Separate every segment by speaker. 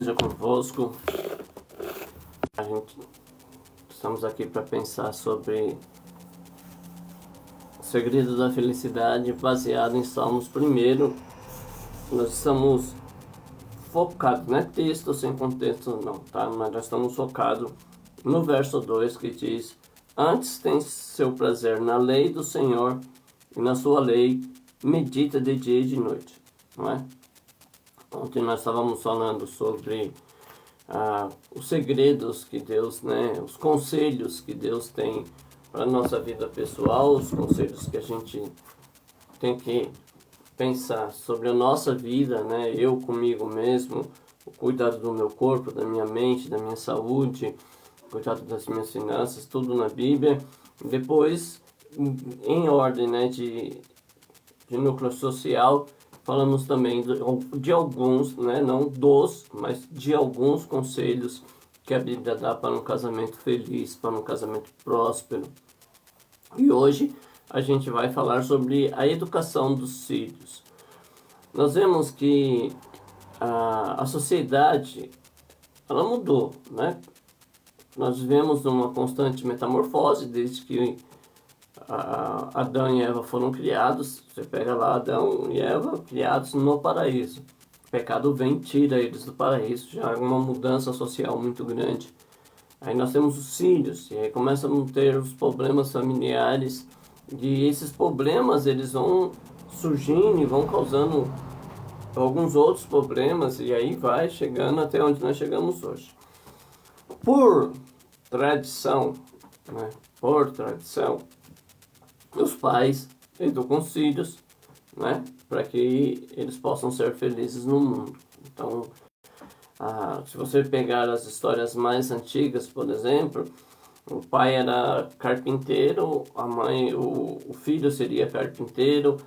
Speaker 1: seja convosco. Estamos aqui para pensar sobre o segredo da felicidade baseado em Salmos 1. Nós estamos focados, não é texto sem contexto não, tá? Mas nós estamos focados no verso 2 que diz: antes tem seu prazer na lei do Senhor, e na sua lei medita de dia e de noite, não é? Ontem nós estávamos falando sobre os segredos que Deus, os conselhos que Deus tem para a nossa vida pessoal, os conselhos que a gente tem que pensar sobre a nossa vida, eu comigo mesmo, o cuidado do meu corpo, da minha mente, da minha saúde, o cuidado das minhas finanças, tudo na Bíblia. Depois, em ordem de núcleo social, falamos também de alguns, não dos, mas de alguns conselhos que a Bíblia dá para um casamento feliz, para um casamento próspero. E hoje a gente vai falar sobre a educação dos filhos. Nós vemos que a sociedade, ela mudou, Nós vivemos numa constante metamorfose desde que Adão e Eva foram criados. Você pega lá Adão e Eva criados no paraíso. O pecado vem e tira eles do paraíso. Já é uma mudança social muito grande. Aí nós temos os filhos, e aí começam a ter os problemas familiares. E esses problemas eles vão surgindo e vão causando alguns outros problemas. E aí vai chegando até onde nós chegamos hoje. Por tradição, os pais educam os filhos, para que eles possam ser felizes no mundo. Então, se você pegar as histórias mais antigas, por exemplo, o pai era carpinteiro, a mãe, o filho seria carpinteiro,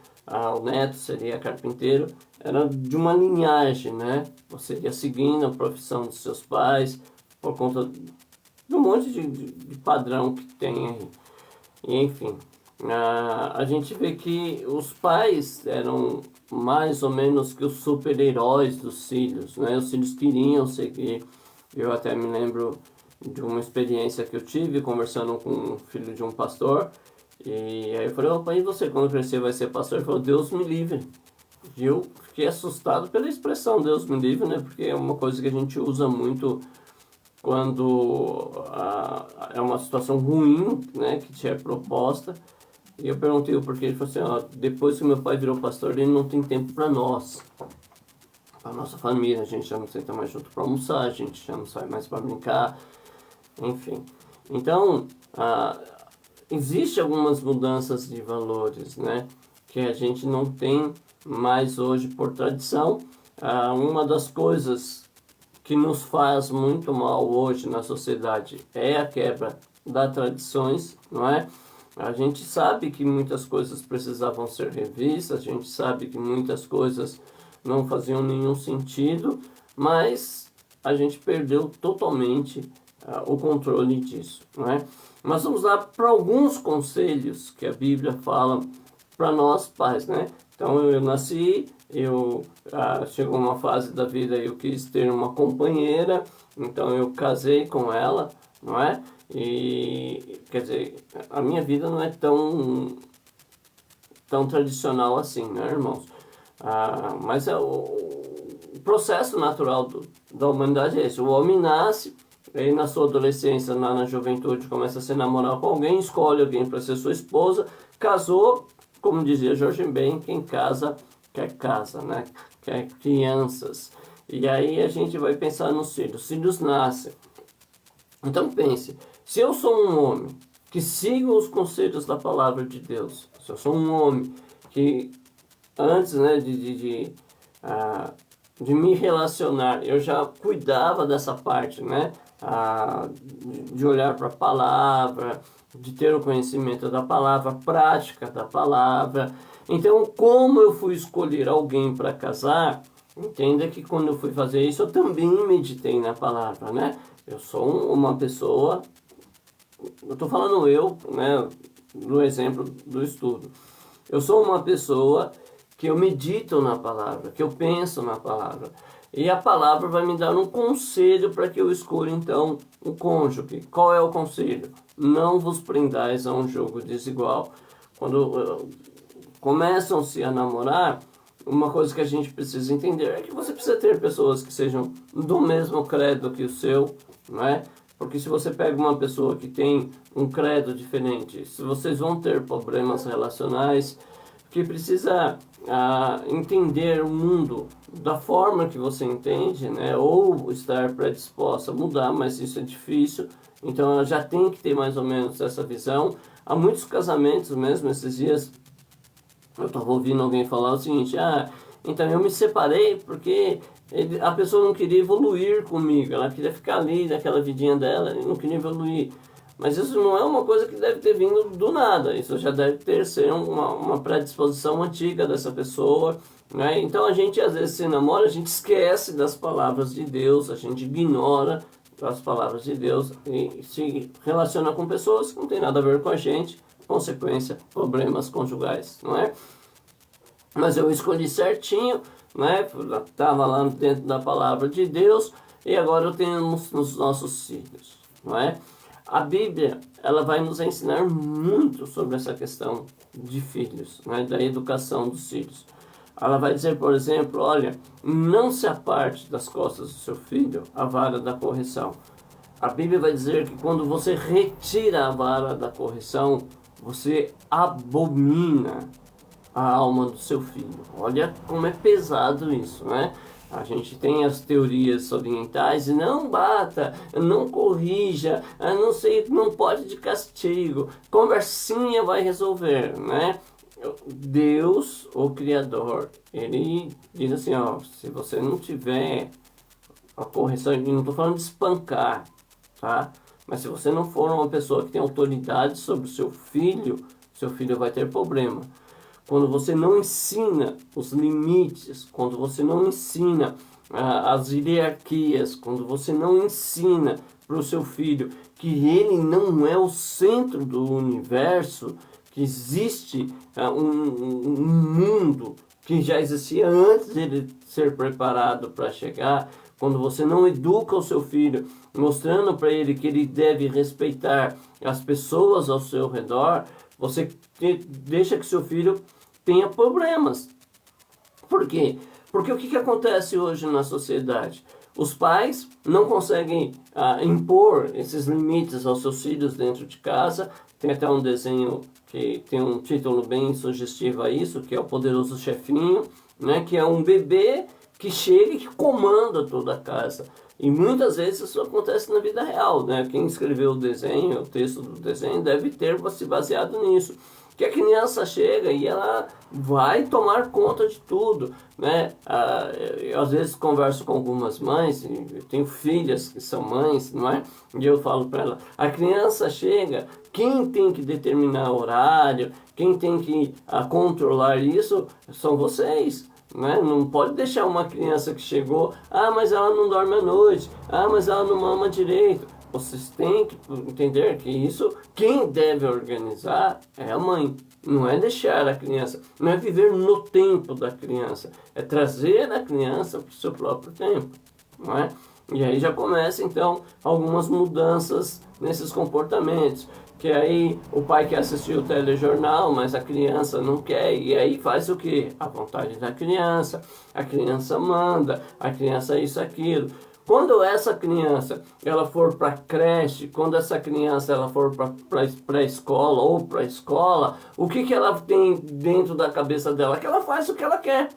Speaker 1: o neto seria carpinteiro. Era de uma linhagem, Você ia seguindo a profissão dos seus pais por conta de um monte de padrão que tem aí. E, enfim, a gente vê que os pais eram mais ou menos que os super-heróis dos filhos, Os filhos queriam seguir. Eu até me lembro de uma experiência que eu tive conversando com o filho de um pastor. E aí eu falei: pai, e você quando crescer vai ser pastor? Ele falou: Deus me livre. E eu fiquei assustado pela expressão Deus me livre, porque é uma coisa que a gente usa muito quando é uma situação ruim, que te é proposta. E eu perguntei o porquê. Ele falou assim: depois que meu pai virou pastor, ele não tem tempo para nós, para nossa família. A gente já não senta mais junto para almoçar, a gente já não sai mais para brincar, enfim. Então, existe algumas mudanças de valores, que a gente não tem mais hoje por tradição. Uma das coisas que nos faz muito mal hoje na sociedade é a quebra das tradições, A gente sabe que muitas coisas precisavam ser revistas, a gente sabe que muitas coisas não faziam nenhum sentido, mas a gente perdeu totalmente o controle disso, Mas vamos lá para alguns conselhos que a Bíblia fala para nós pais, Então eu nasci, chegou uma fase da vida eu quis ter uma companheira, então eu casei com ela, E, quer dizer, a minha vida não é tão tradicional assim, irmãos? Mas o processo natural da humanidade é esse. O homem nasce, aí na sua adolescência, na juventude, começa a se namorar com alguém, escolhe alguém para ser sua esposa, casou, como dizia Jorge Ben, quem casa, quer casa, quer crianças. E aí a gente vai pensar nos filhos. Os filhos nascem. Então pense, se eu sou um homem que sigo os conselhos da palavra de Deus, se eu sou um homem que antes de me relacionar, eu já cuidava dessa parte, de olhar para a palavra, de ter o conhecimento da palavra, prática da palavra. Então, como eu fui escolher alguém para casar, entenda que quando eu fui fazer isso, eu também meditei na palavra, Eu sou uma pessoa, eu estou falando no exemplo do estudo. Eu sou uma pessoa que eu medito na palavra, que eu penso na palavra. E a palavra vai me dar um conselho para que eu escolha então o cônjuge. Qual é o conselho? Não vos prendais a um jogo desigual. Quando começam-se a namorar, uma coisa que a gente precisa entender é que você precisa ter pessoas que sejam do mesmo credo que o seu, né? Porque se você pega uma pessoa que tem um credo diferente, se vocês vão ter problemas relacionais, que precisa entender o mundo da forma que você entende, né? Ou estar predisposta a mudar, mas isso é difícil. Então ela já tem que ter mais ou menos essa visão. Há muitos casamentos mesmo, esses dias eu estava ouvindo alguém falar o seguinte, então eu me separei porque a pessoa não queria evoluir comigo, ela queria ficar ali naquela vidinha dela e não queria evoluir. Mas isso não é uma coisa que deve ter vindo do nada, isso já deve ter sido uma predisposição antiga dessa pessoa, né? Então a gente às vezes se namora, a gente esquece das palavras de Deus, a gente ignora as palavras de Deus e se relaciona com pessoas que não tem nada a ver com a gente, consequência, problemas conjugais, não é? Mas eu escolhi certinho, né? Estava lá dentro da palavra de Deus e agora eu tenho nos nossos filhos, não é? A Bíblia, ela vai nos ensinar muito sobre essa questão de filhos, né? Da educação dos filhos. Ela vai dizer, por exemplo, olha, não se aparte das costas do seu filho a vara da correção. A Bíblia vai dizer que quando você retira a vara da correção, você abomina a alma do seu filho. Olha como é pesado isso, né? A gente tem as teorias orientais, não bata, não corrija, não sei, não pode de castigo, conversinha vai resolver, né? Deus, o Criador, ele diz assim, ó, se você não tiver a correção, não estou falando de espancar, tá? Mas se você não for uma pessoa que tem autoridade sobre o seu filho vai ter problema. Quando você não ensina os limites, quando você não ensina as hierarquias, quando você não ensina para o seu filho que ele não é o centro do universo, que existe um mundo que já existia antes dele ser preparado para chegar, quando você não educa o seu filho, mostrando para ele que ele deve respeitar as pessoas ao seu redor, você deixa que seu filho tenha problemas. Por quê? Porque o que acontece hoje na sociedade? Os pais não conseguem impor esses limites aos seus filhos dentro de casa. Tem até um desenho que tem um título bem sugestivo a isso, que é o Poderoso Chefinho, né? Que é um bebê que chega e que comanda toda a casa. E muitas vezes isso acontece na vida real, né? Quem escreveu o desenho, o texto do desenho, deve ter se baseado nisso. Que a criança chega e ela vai tomar conta de tudo, né? Eu, às vezes converso com algumas mães, eu tenho filhas que são mães, não é? E eu falo para ela, a criança chega, quem tem que determinar o horário, quem tem que controlar isso são vocês. Né? Não pode deixar uma criança que chegou, mas ela não dorme à noite, mas ela não mama direito. Vocês têm que entender que isso, quem deve organizar é a mãe. Não é deixar a criança, não é viver no tempo da criança, é trazer a criança para o seu próprio tempo, não é? E aí já começa então algumas mudanças nesses comportamentos. Que aí o pai quer assistir o telejornal, mas a criança não quer, e aí faz o quê? A vontade da criança, a criança manda, a criança isso, aquilo. Quando essa criança ela for para creche, quando essa criança ela for para a escola ou para a escola, o que ela tem dentro da cabeça dela? Que ela faz o que ela quer.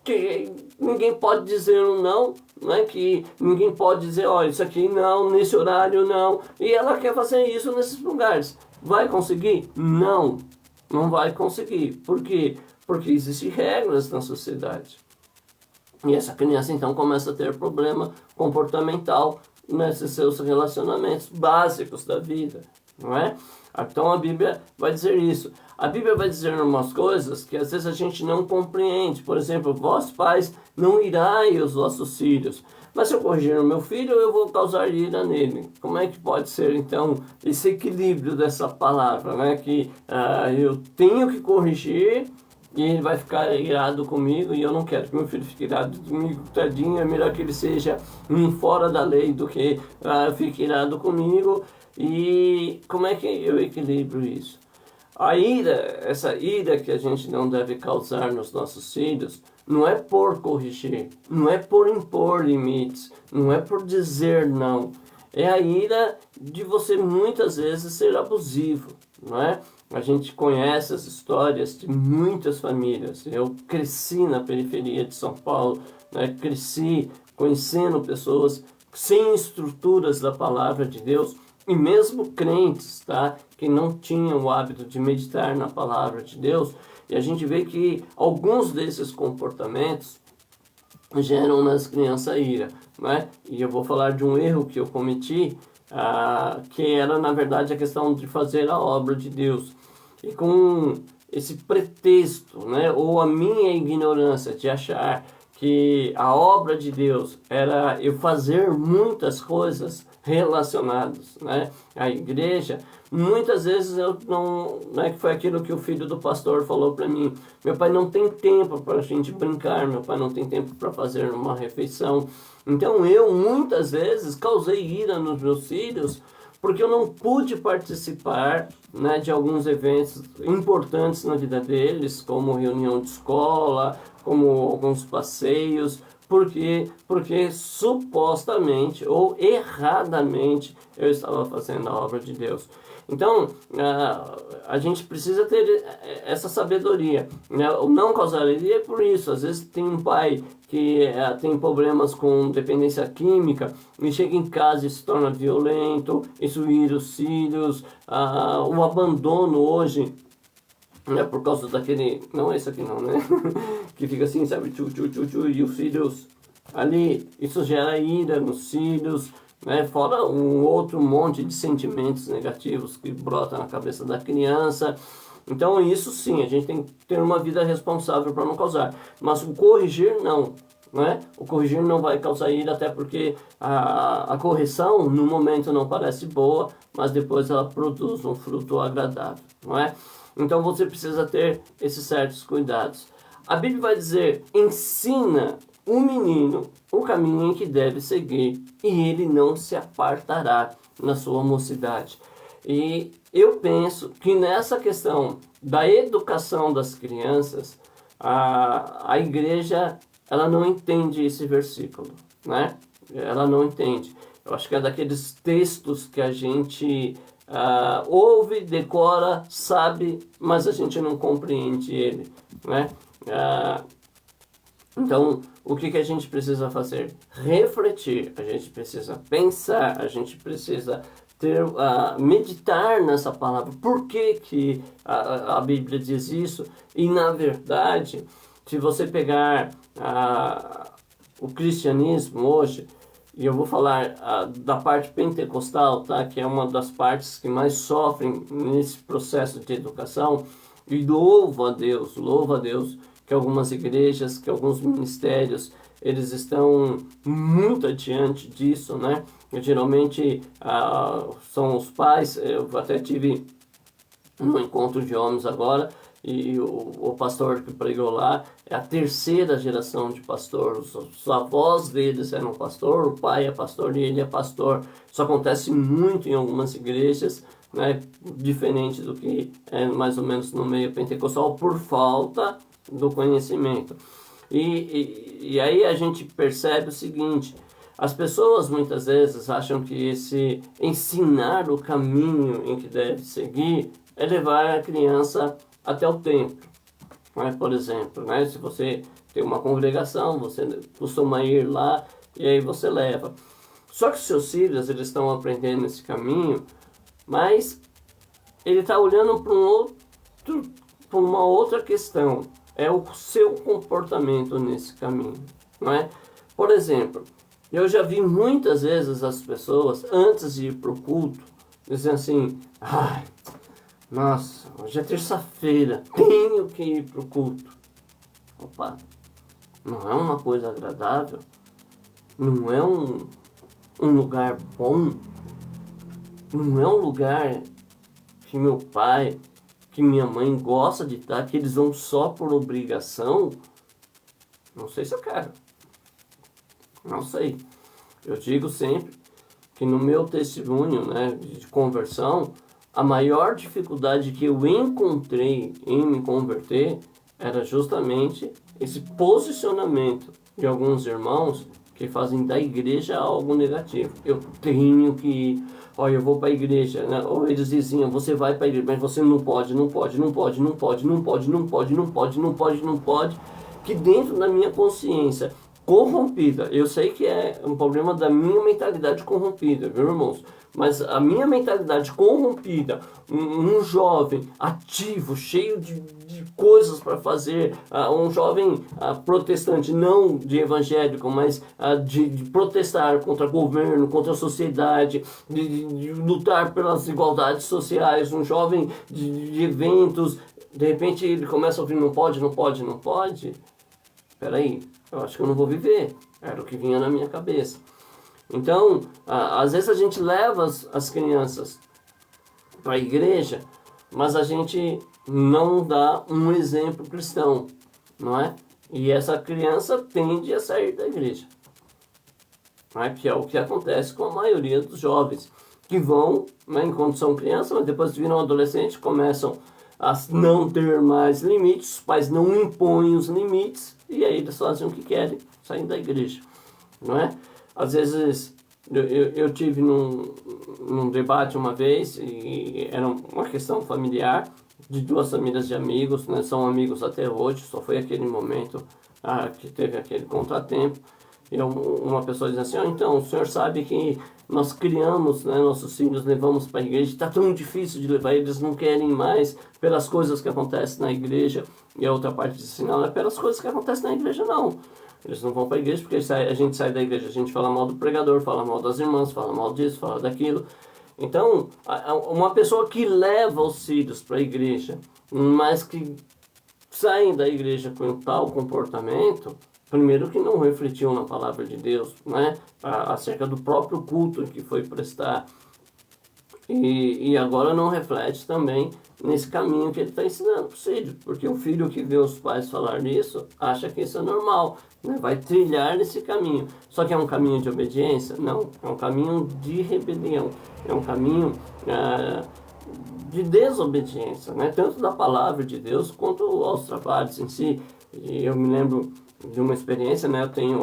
Speaker 1: Que ninguém pode dizer um não, né? Que ninguém pode dizer, olha, isso aqui não, nesse horário não. E ela quer fazer isso nesses lugares. Vai conseguir? Não, não vai conseguir. Por quê? Porque existem regras na sociedade. E essa criança então começa a ter problema comportamental nesses seus relacionamentos básicos da vida, não é? Então a Bíblia vai dizer isso. A Bíblia vai dizer umas coisas que às vezes a gente não compreende. Por exemplo, vós pais não irai os vossos filhos. Mas se eu corrigir o meu filho, eu vou causar ira nele. Como é que pode ser então esse equilíbrio dessa palavra, né? Que eu tenho que corrigir, e ele vai ficar irado comigo, e eu não quero que meu filho fique irado comigo, tadinho, é melhor que ele seja um fora da lei do que fique irado comigo. E como é que eu equilibro isso? A ira, essa ira que a gente não deve causar nos nossos filhos, não é por corrigir, não é por impor limites, não é por dizer não. É a ira de você muitas vezes ser abusivo, não é? A gente conhece as histórias de muitas famílias. Eu cresci na periferia de São Paulo, né? Cresci conhecendo pessoas sem estruturas da palavra de Deus, e mesmo crentes, tá? Que não tinham o hábito de meditar na palavra de Deus. E a gente vê que alguns desses comportamentos geram nas crianças ira, né? E eu vou falar de um erro que eu cometi, que era, na verdade, a questão de fazer a obra de Deus. E com esse pretexto, né? Ou a minha ignorância de achar que a obra de Deus era eu fazer muitas coisas relacionadas, né, à igreja. Muitas vezes eu não, né, que foi aquilo que o filho do pastor falou para mim: meu pai não tem tempo para a gente brincar, meu pai não tem tempo para fazer uma refeição. Então eu muitas vezes causei ira nos meus filhos porque eu não pude participar, né, de alguns eventos importantes na vida deles, como reunião de escola, como alguns passeios. Por quê? Porque supostamente ou erradamente eu estava fazendo a obra de Deus. Então, a gente precisa ter essa sabedoria, né? O não causar ira é por isso. Às vezes tem um pai que tem problemas com dependência química e chega em casa e se torna violento, isso ira os filhos, o abandono hoje, né, por causa daquele, não é esse aqui não, né, que fica assim, sabe, e os filhos ali, isso gera ira nos filhos, né, fora um outro monte de sentimentos negativos que brotam na cabeça da criança. Então isso sim, a gente tem que ter uma vida responsável para não causar, mas o corrigir não. Né? O corrigir não vai causar ira, até porque a correção no momento não parece boa, mas depois ela produz um fruto agradável, não é? Então você precisa ter esses certos cuidados. A Bíblia vai dizer: ensina o menino o caminho em que deve seguir, e ele não se apartará na sua mocidade. E eu penso que nessa questão da educação das crianças, a igreja, ela não entende esse versículo, né? Ela não entende. Eu acho que é daqueles textos que a gente ouve, decora, sabe, mas a gente não compreende ele, né? Então, o que a gente precisa fazer? Refletir, a gente precisa pensar, a gente precisa meditar nessa palavra. Por que a Bíblia diz isso? E, na verdade, se você pegar o cristianismo hoje, e eu vou falar da parte pentecostal, tá? Que é uma das partes que mais sofrem nesse processo de educação, e louvo a Deus, que algumas igrejas, que alguns ministérios, eles estão muito adiante disso, né? Geralmente são os pais. Eu até tive um encontro de homens agora, e o pastor que pregou lá é a terceira geração de pastor. Os avós deles eram pastor, o pai é pastor e ele é pastor. Isso acontece muito em algumas igrejas, né? Diferente do que é mais ou menos no meio pentecostal, por falta do conhecimento. E aí a gente percebe o seguinte: as pessoas muitas vezes acham que esse ensinar o caminho em que deve seguir é levar a criança até o templo, né? Por exemplo, né? Se você tem uma congregação, você costuma ir lá e aí você leva. Só que seus filhos, eles estão aprendendo esse caminho, mas ele está olhando para uma outra questão. É o seu comportamento nesse caminho, não é? Por exemplo, eu já vi muitas vezes as pessoas, antes de ir para o culto, dizendo assim: ai, nossa, hoje é terça-feira, tenho que ir para o culto. Opa, não é uma coisa agradável? Não é um lugar bom? Não é um lugar que meu pai, que minha mãe gosta de estar, que eles vão só por obrigação, não sei se eu quero. Não sei. Eu digo sempre que no meu testemunho, né, de conversão, a maior dificuldade que eu encontrei em me converter era justamente esse posicionamento de alguns irmãos que fazem da igreja algo negativo. Eu tenho que ir, olha, eu vou para a igreja, né? Ou eles diziam, você vai para a igreja, mas você não pode, que dentro da minha consciência corrompida, eu sei que é um problema da minha mentalidade corrompida, viu, irmãos? Mas a minha mentalidade corrompida, um jovem ativo, cheio de coisas para fazer, um jovem protestante, não de evangélico, mas de protestar contra o governo, contra a sociedade, de lutar pelas igualdades sociais, um jovem de eventos, de repente ele começa a ouvir não pode. Peraí, eu acho que eu não vou viver. Era o que vinha na minha cabeça. Então, às vezes a gente leva as crianças para a igreja, mas a gente não dá um exemplo cristão, não é? E essa criança tende a sair da igreja, não é? Que é o que acontece com a maioria dos jovens, que vão, né, enquanto são crianças, mas depois viram adolescentes, começam a não ter mais limites, os pais não impõem os limites, e aí eles fazem o que querem, saem da igreja, não é? Às vezes, eu tive num debate uma vez, e era uma questão familiar, de duas famílias de amigos, né? São amigos até hoje, só foi aquele momento que teve aquele contratempo, e uma pessoa diz assim, então, o senhor sabe que nós criamos, né, nossos filhos, levamos para a igreja, está tão difícil de levar, eles não querem mais pelas coisas que acontecem na igreja, e a outra parte diz assim, não é pelas coisas que acontecem na igreja, não. Eles não vão para a igreja porque a gente sai da igreja, a gente fala mal do pregador, fala mal das irmãs, fala mal disso, fala daquilo. Então, uma pessoa que leva os filhos para a igreja, mas que saem da igreja com tal comportamento, primeiro que não refletiu na palavra de Deus, né, acerca do próprio culto que foi prestar, e agora não reflete também nesse caminho que ele está ensinando para o filho, porque o filho que vê os pais falar nisso, acha que isso é normal, né? Vai trilhar nesse caminho. Só que é um caminho de obediência? Não, é um caminho de rebelião, é um caminho de desobediência, né? Tanto da palavra de Deus quanto aos trabalhos em si. E eu me lembro de uma experiência, né? Eu tenho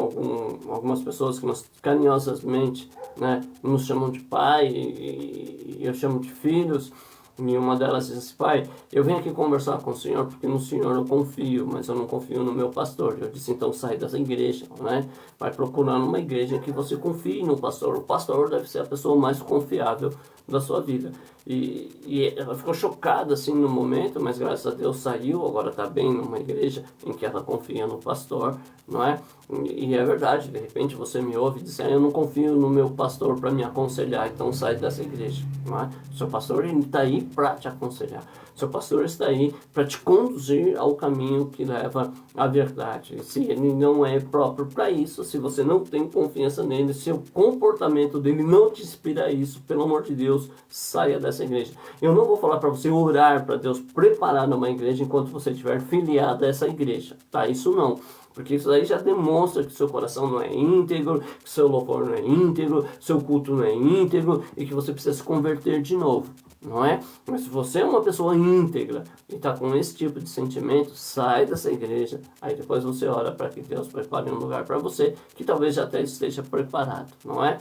Speaker 1: algumas pessoas que nós carinhosamente, né, nos chamam de pai e eu chamo de filhos. E uma delas diz assim, pai, eu venho aqui conversar com o senhor porque no senhor eu confio, mas eu não confio no meu pastor. Eu disse, então sai dessa igreja, né? Vai procurar uma igreja que você confie no pastor. O pastor deve ser a pessoa mais confiável da sua vida. E ela ficou chocada assim no momento, mas graças a Deus saiu, agora está bem numa igreja em que ela confia no pastor, não é? E é verdade, de repente você me ouve e diz, eu não confio no meu pastor para me aconselhar, então sai dessa igreja, não é? O seu pastor está aí para te aconselhar, o seu pastor está aí para te conduzir ao caminho que leva à verdade. E se ele não é próprio para isso, se você não tem confiança nele, se o comportamento dele não te inspira isso, pelo amor de Deus, saia dessa igreja. Eu não vou falar para você orar para Deus preparar uma igreja enquanto você estiver filiado a essa igreja, tá? Isso não. Porque isso aí já demonstra que seu coração não é íntegro, que seu louvor não é íntegro, seu culto não é íntegro e que você precisa se converter de novo, não é? Mas se você é uma pessoa íntegra e está com esse tipo de sentimento, sai dessa igreja, aí depois você ora para que Deus prepare um lugar para você que talvez já até esteja preparado, não é?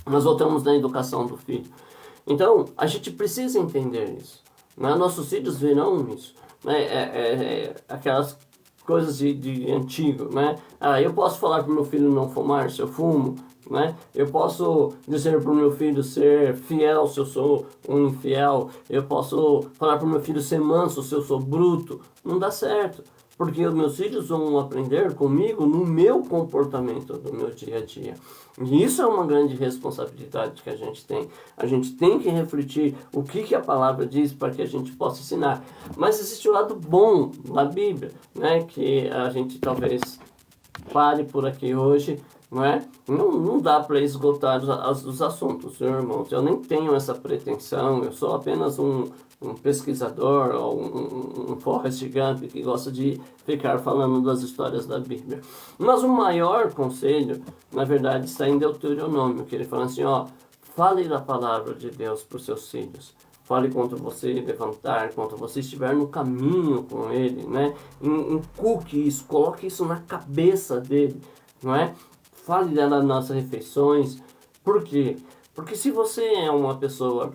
Speaker 1: Nós voltamos na educação do filho. Então, a gente precisa entender isso, né? Nossos filhos verão isso, né? Aquelas coisas de antigo, né? Eu posso falar para o meu filho não fumar se eu fumo, né? Eu posso dizer para o meu filho ser fiel se eu sou um infiel. Eu posso falar para o meu filho ser manso se eu sou bruto. Não dá certo, porque os meus filhos vão aprender comigo no meu comportamento do meu dia a dia. E isso é uma grande responsabilidade que a gente tem. A gente tem que refletir o que a palavra diz para que a gente possa ensinar. Mas existe o lado bom da Bíblia, né? Que a gente talvez pare por aqui hoje, não é? Não dá para esgotar os assuntos, irmãos. Eu nem tenho essa pretensão, eu sou apenas um pesquisador, ou um Forrest Gump que gosta de ficar falando das histórias da Bíblia. Mas o maior conselho, na verdade, está em Deuteronômio, que ele fala assim, ó, fale da palavra de Deus para os seus filhos. Fale quando você levantar, quando você estiver no caminho com ele, né? Inculque isso, coloque isso na cabeça dele, não é? Fale das nossas refeições. Por quê? Porque se você é uma pessoa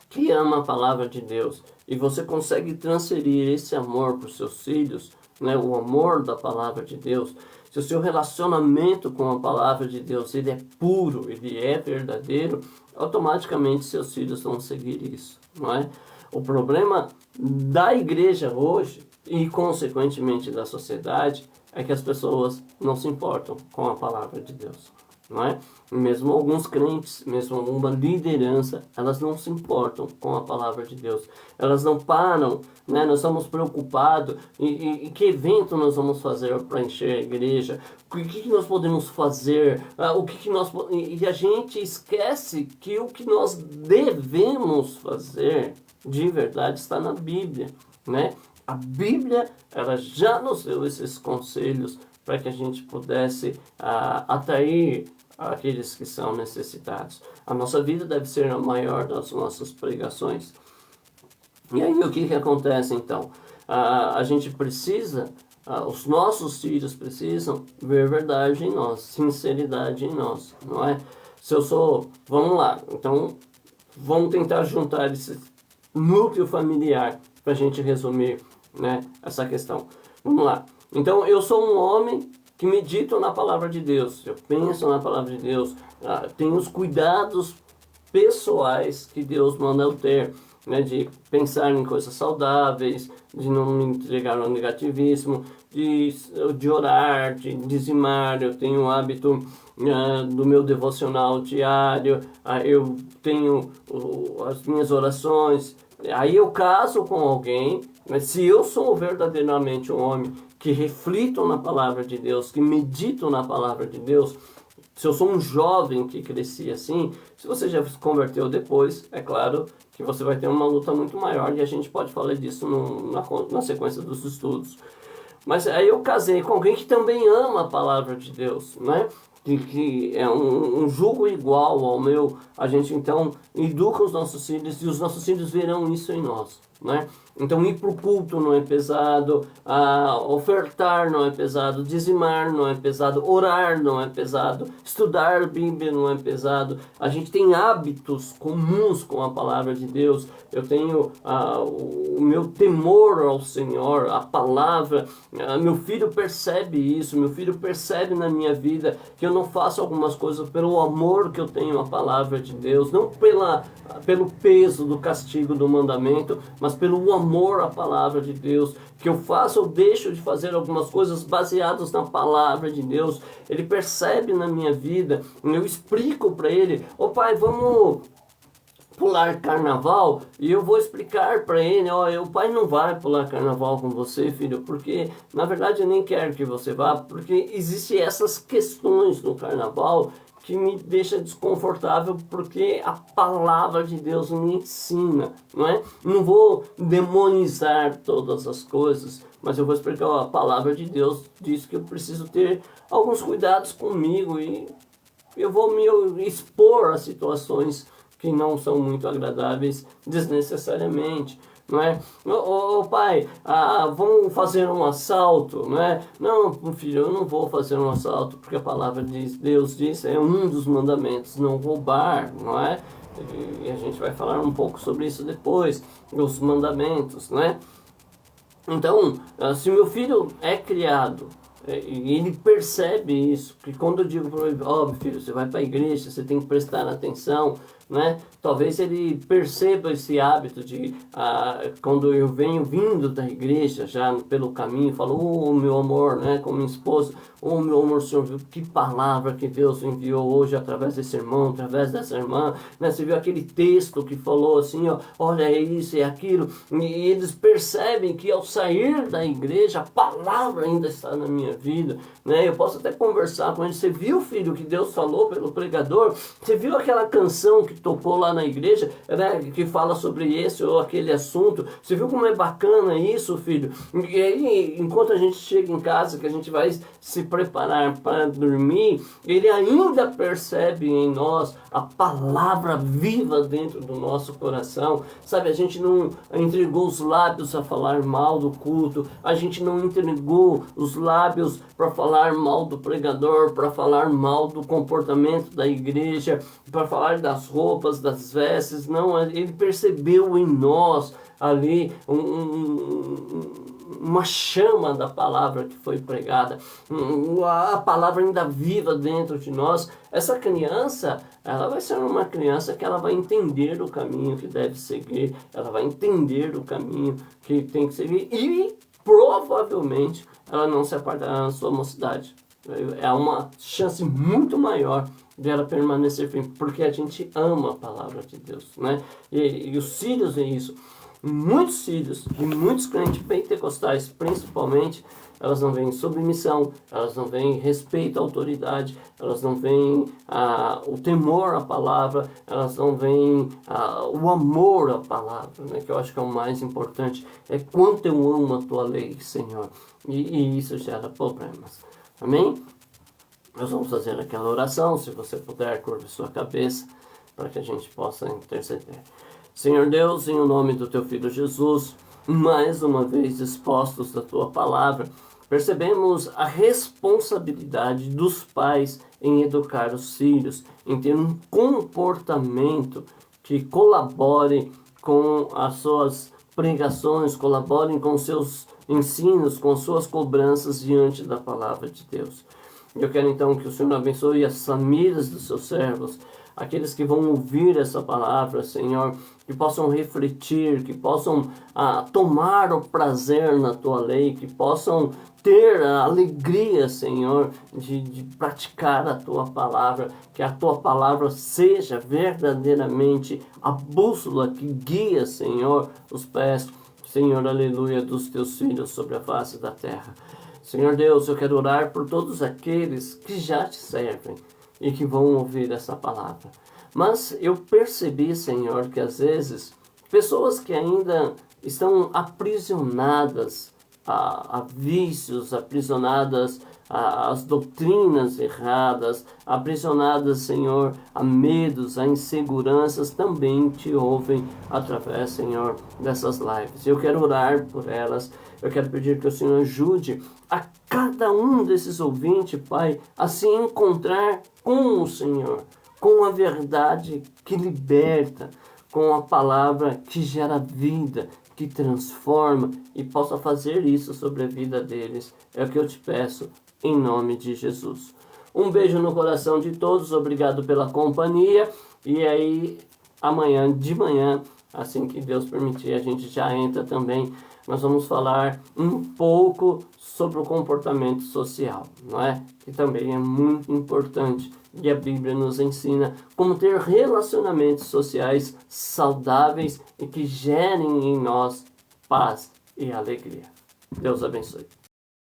Speaker 1: que ama a palavra de Deus e você consegue transferir esse amor para os seus filhos, né, o amor da palavra de Deus, se o seu relacionamento com a palavra de Deus ele é puro, ele é verdadeiro, automaticamente seus filhos vão seguir isso, não é? O problema da igreja hoje e consequentemente da sociedade é que as pessoas não se importam com a palavra de Deus, não é? Mesmo alguns crentes, mesmo alguma liderança, elas não se importam com a palavra de Deus. Elas não param, né? Nós estamos preocupados em que evento nós vamos fazer para encher a igreja, o que nós podemos fazer, o que nós... E a gente esquece que o que nós devemos fazer, de verdade, está na Bíblia, né? A Bíblia, ela já nos deu esses conselhos para que a gente pudesse atrair aqueles que são necessitados. A nossa vida deve ser a maior das nossas pregações. E aí o que acontece então? A gente precisa, os nossos filhos precisam ver verdade em nós, sinceridade em nós, não é? Se eu sou, vamos lá, então vamos tentar juntar esse núcleo familiar para a gente resumir, né, essa questão. Vamos lá. Então eu sou um homem que medito na palavra de Deus, eu penso na palavra de Deus, tenho os cuidados pessoais que Deus manda eu ter, né, de pensar em coisas saudáveis, de não me entregar ao negativismo, de orar, de dizimar, eu tenho o hábito do meu devocional diário, eu tenho as minhas orações, aí eu caso com alguém, mas se eu sou verdadeiramente um homem que reflito na palavra de Deus, que medito na palavra de Deus, se eu sou um jovem que cresci assim, se você já se converteu depois, é claro que você vai ter uma luta muito maior e a gente pode falar disso na sequência dos estudos. Mas aí eu casei com alguém que também ama a palavra de Deus, né? Que é um jugo igual ao meu, a gente então educa os nossos filhos e os nossos filhos verão isso em nós, né? Então ir para o culto não é pesado, ofertar não é pesado, dizimar não é pesado, orar não é pesado, estudar Bíblia não é pesado. A gente tem hábitos comuns com a palavra de Deus. Eu tenho o meu temor ao Senhor, a palavra. Meu filho percebe isso, meu filho percebe na minha vida que eu não faço algumas coisas pelo amor que eu tenho à palavra de Deus, não pelo peso do castigo do mandamento, mas pelo amor à palavra de Deus, que eu faço ou deixo de fazer algumas coisas baseadas na palavra de Deus. Ele percebe na minha vida, eu explico para ele, pai, vamos pular carnaval, e eu vou explicar para ele, o pai não vai pular carnaval com você, filho, porque na verdade eu nem quero que você vá, porque existem essas questões no carnaval que me deixa desconfortável, porque a palavra de Deus me ensina, não é? Não vou demonizar todas as coisas, mas eu vou explicar, a palavra de Deus diz que eu preciso ter alguns cuidados comigo e eu vou me expor a situações que não são muito agradáveis desnecessariamente, não é? Pai, vamos fazer um assalto, não é? Não, filho, eu não vou fazer um assalto, porque a palavra de Deus diz, é um dos mandamentos, não roubar, não é? E a gente vai falar um pouco sobre isso depois, os mandamentos, não é? Então, se meu filho é criado, e ele percebe isso, que quando eu digo para ele, filho, você vai para a igreja, você tem que prestar atenção, né? Talvez ele perceba esse hábito de, quando eu venho vindo da igreja, já pelo caminho, falo, meu amor, né, com minha esposa, meu amor, Senhor, viu que palavra que Deus enviou hoje através desse irmão, através dessa irmã, né? Você viu aquele texto que falou assim, olha, é isso e aquilo, e eles percebem que ao sair da igreja, a palavra ainda está na minha minha vida, né? Eu posso até conversar com ele. Você viu, filho, que Deus falou pelo pregador? Você viu aquela canção que tocou lá na igreja, né? Que fala sobre esse ou aquele assunto? Você viu como é bacana isso, filho? E aí, enquanto a gente chega em casa, que a gente vai se preparar para dormir, ele ainda percebe em nós a palavra viva dentro do nosso coração. Sabe, a gente não entregou os lábios a falar mal do culto, a gente não entregou os lábios para falar mal do pregador, para falar mal do comportamento da igreja, para falar das roupas, das vestes. Não, ele percebeu em nós ali uma chama da palavra que foi pregada, a palavra ainda viva dentro de nós. Essa criança, ela vai ser uma criança que ela vai entender o caminho que deve seguir, ela vai entender o caminho que tem que seguir e provavelmente ela não se apartará na sua mocidade. É uma chance muito maior de ela permanecer firme, porque a gente ama a palavra de Deus, né? E os filhos é isso. Muitos filhos e muitos crentes pentecostais, principalmente, elas não veem submissão, elas não veem respeito à autoridade, elas não veem o temor à palavra, elas não veem o amor à palavra, né? Que eu acho que é o mais importante. É quanto eu amo a tua lei, Senhor. E isso gera problemas. Amém? Nós vamos fazer aquela oração, se você puder, curva sua cabeça, para que a gente possa interceder. Senhor Deus, em nome do teu Filho Jesus, mais uma vez expostos da tua palavra, percebemos a responsabilidade dos pais em educar os filhos, em ter um comportamento que colabore com as suas pregações, colaborem com seus ensinos, com suas cobranças diante da palavra de Deus. Eu quero então que o Senhor abençoe as famílias dos seus servos, aqueles que vão ouvir essa palavra, Senhor, que possam refletir, que possam tomar o prazer na tua lei, que possam ter a alegria, Senhor, de praticar a tua palavra, que a tua palavra seja verdadeiramente a bússola que guia, Senhor, os pés, Senhor, aleluia, dos teus filhos sobre a face da terra. Senhor Deus, eu quero orar por todos aqueles que já te servem e que vão ouvir essa palavra. Mas eu percebi, Senhor, que às vezes pessoas que ainda estão aprisionadas a vícios, aprisionadas às doutrinas erradas, aprisionadas, Senhor, a medos, a inseguranças, também te ouvem através, Senhor, dessas lives. Eu quero orar por elas. Eu quero pedir que o Senhor ajude a cada um desses ouvintes, Pai, a se encontrar com o Senhor, com a verdade que liberta, com a palavra que gera vida, que transforma e possa fazer isso sobre a vida deles. É o que eu te peço, em nome de Jesus. Um beijo no coração de todos, obrigado pela companhia. E aí, amanhã de manhã, assim que Deus permitir, a gente já entra também. Nós vamos falar um pouco sobre o comportamento social, não é? Que também é muito importante. E a Bíblia nos ensina como ter relacionamentos sociais saudáveis e que gerem em nós paz e alegria. Deus abençoe.